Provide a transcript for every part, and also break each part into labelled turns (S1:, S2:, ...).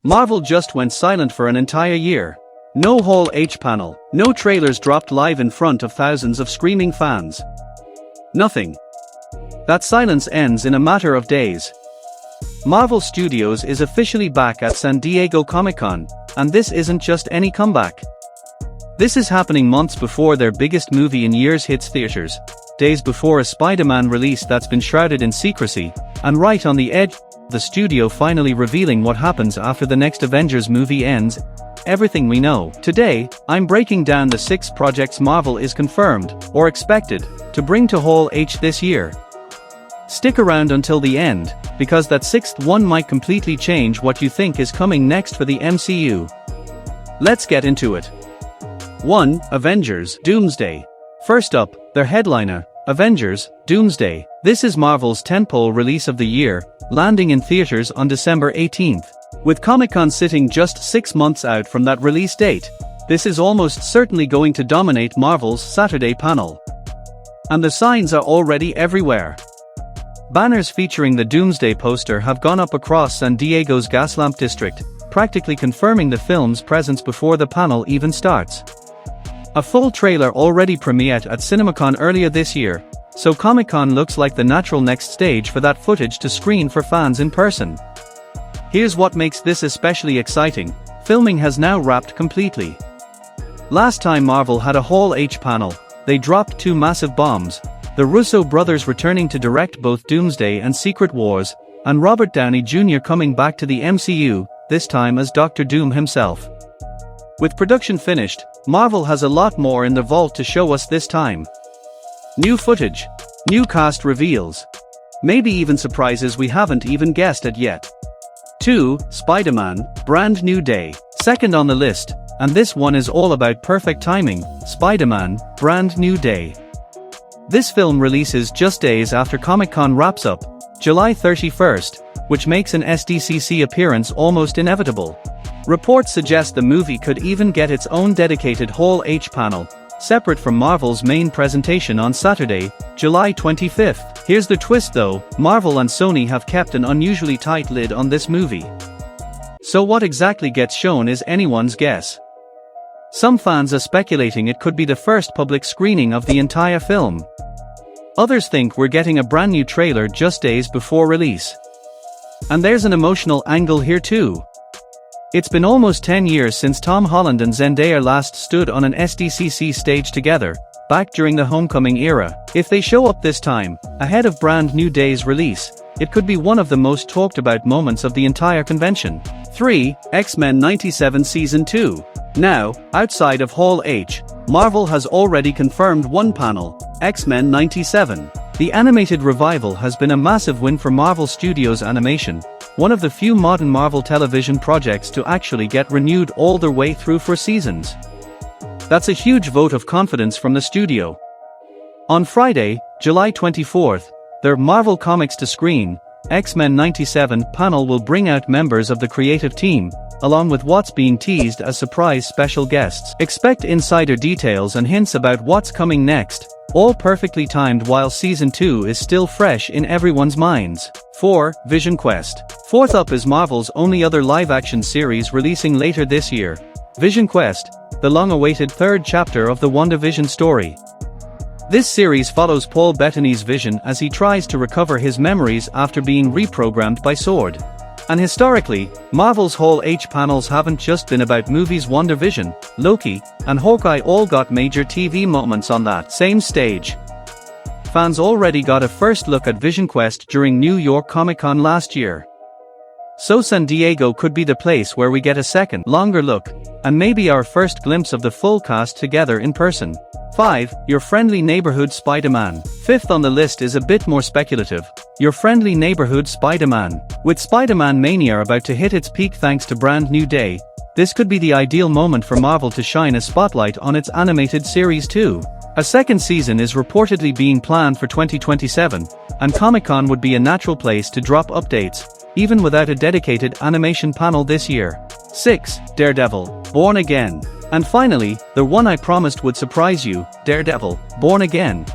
S1: Marvel just went silent for an entire year. No Hall H panel, no trailers dropped live in front of thousands of screaming fans. Nothing. That silence ends in a matter of days. Marvel Studios is officially back at San Diego Comic-Con, and this isn't just any comeback. This is happening months before their biggest movie in years hits theaters, days before a Spider-Man release that's been shrouded in secrecy, and right on the edge of the studio finally revealing what happens after the next Avengers movie ends. Everything we know. Today, I'm breaking down the 6 projects Marvel is confirmed, or expected, to bring to Hall H this year. Stick around until the end, because that 6th one might completely change what you think is coming next for the MCU. Let's get into it. 1. Avengers, Doomsday. First up, their headliner, Avengers, Doomsday. This is Marvel's tentpole release of the year, landing in theaters on December 18th. With Comic-Con sitting just 6 months out from that release date, this is almost certainly going to dominate Marvel's Saturday panel. And the signs are already everywhere. Banners featuring the Doomsday poster have gone up across San Diego's Gaslamp district, practically confirming the film's presence before the panel even starts. A full trailer already premiered at CinemaCon earlier this year, so Comic-Con looks like the natural next stage for that footage to screen for fans in person. Here's what makes this especially exciting: filming has now wrapped completely. Last time Marvel had a Hall H panel, they dropped 2 massive bombs: the Russo brothers returning to direct both Doomsday and Secret Wars, and Robert Downey Jr. coming back to the MCU, this time as Dr. Doom himself. With production finished, Marvel has a lot more in the vault to show us this time. New footage, new cast reveals, maybe even surprises we haven't even guessed at yet. 2. Spider-Man, Brand New Day. Second on the list, and this one is all about perfect timing: Spider-Man, Brand New Day. This film releases just days after Comic-Con wraps up, July 31st, which makes an SDCC appearance almost inevitable. Reports suggest the movie could even get its own dedicated Hall H panel, separate from Marvel's main presentation on Saturday, July 25th. Here's the twist though: Marvel and Sony have kept an unusually tight lid on this movie. So what exactly gets shown is anyone's guess. Some fans are speculating it could be the first public screening of the entire film. Others think we're getting a brand new trailer just days before release. And there's an emotional angle here too. It's been almost 10 years since Tom Holland and Zendaya last stood on an SDCC stage together, back during the Homecoming era. If they show up this time, ahead of Brand New Day's release, it could be one of the most talked about moments of the entire convention. 3. X-Men 97 Season 2. Now, outside of Hall H, Marvel has already confirmed one panel: X-Men 97. The animated revival has been a massive win for Marvel Studios Animation, one of the few modern Marvel television projects to actually get renewed all the way through 4 seasons. That's a huge vote of confidence from the studio. On Friday, July 24th, their Marvel Comics to Screen, X-Men 97 panel will bring out members of the creative team, along with what's being teased as surprise special guests. Expect insider details and hints about what's coming next, all perfectly timed while Season 2 is still fresh in everyone's minds. 4. VisionQuest. Fourth up is Marvel's only other live-action series releasing later this year, VisionQuest, the long-awaited 3rd chapter of the WandaVision story. This series follows Paul Bettany's vision as he tries to recover his memories after being reprogrammed by S.W.O.R.D. And historically, Marvel's Hall H panels haven't just been about movies. WandaVision, Loki, and Hawkeye all got major TV moments on that same stage. Fans already got a first look at VisionQuest during New York Comic-Con last year. So San Diego could be the place where we get a second, longer look, and maybe our first glimpse of the full cast together in person. 5. Your Friendly Neighborhood Spider-Man. Fifth on the list is a bit more speculative: Your Friendly Neighborhood Spider-Man. With Spider-Man mania about to hit its peak thanks to Brand New Day, this could be the ideal moment for Marvel to shine a spotlight on its animated series too. A second season is reportedly being planned for 2027, and Comic-Con would be a natural place to drop updates, even without a dedicated animation panel this year. 6. Daredevil, Born Again. And finally, the one I promised would surprise you: Daredevil, Born Again.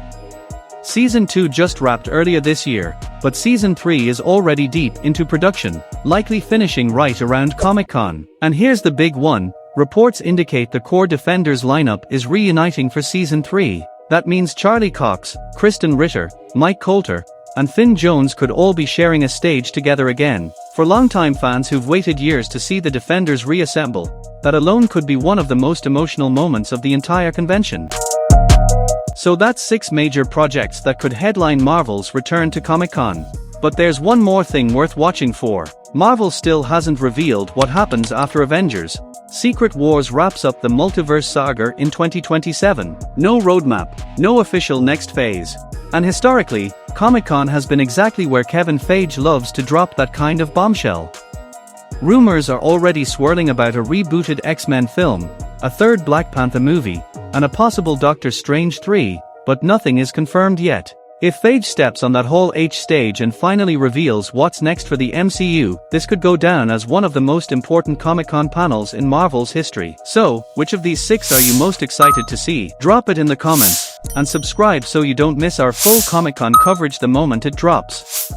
S1: Season 2 just wrapped earlier this year, but Season 3 is already deep into production, likely finishing right around Comic-Con. And here's the big one, reports indicate the core Defenders lineup is reuniting for Season 3. That means Charlie Cox, Kristen Ritter, Mike Colter, and Finn Jones could all be sharing a stage together again. For longtime fans who've waited years to see the Defenders reassemble, that alone could be one of the most emotional moments of the entire convention. So that's 6 major projects that could headline Marvel's return to Comic-Con. But there's one more thing worth watching for. Marvel still hasn't revealed what happens after Avengers. Secret Wars wraps up the multiverse saga in 2027. No roadmap, no official next phase. And historically, Comic-Con has been exactly where Kevin Feige loves to drop that kind of bombshell. Rumors are already swirling about a rebooted X-Men film, a third Black Panther movie, and a possible Doctor Strange 3, but nothing is confirmed yet. If Feige steps on that Hall H stage and finally reveals what's next for the MCU, this could go down as one of the most important Comic-Con panels in Marvel's history. So, which of these 6 are you most excited to see? Drop it in the comments, and subscribe so you don't miss our full Comic-Con coverage the moment it drops.